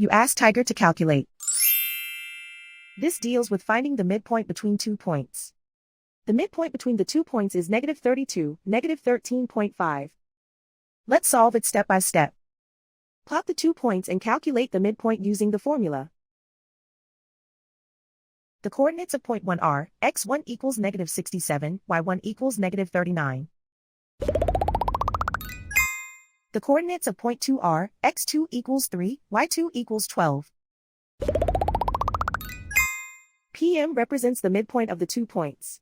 You ask Tiger to calculate. This deals with finding the midpoint between 2 points. The midpoint between the 2 points is -32, -13.5. Let's solve it step by step. Plot the 2 points and calculate the midpoint using the formula. The coordinates of point 1 are, x1 equals -67, y1 equals -39. The coordinates of point 2 are, x2 equals 3, y2 equals 12. PM represents the midpoint of the 2 points.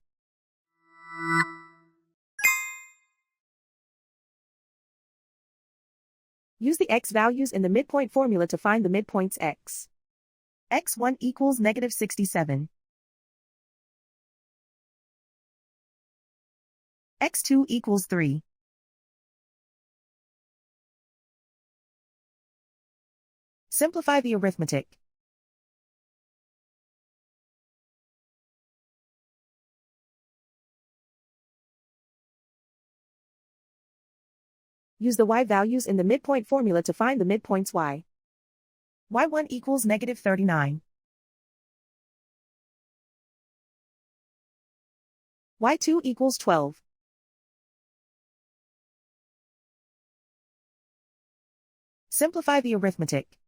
Use the x values in the midpoint formula to find the midpoints x. x1 equals -67. x2 equals 3. Simplify the arithmetic. Use the y values in the midpoint formula to find the midpoints y. y1 equals -39. y2 equals 12. Simplify the arithmetic.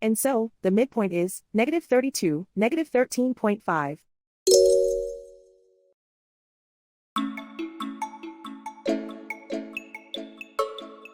And so, the midpoint is -32, -13.5.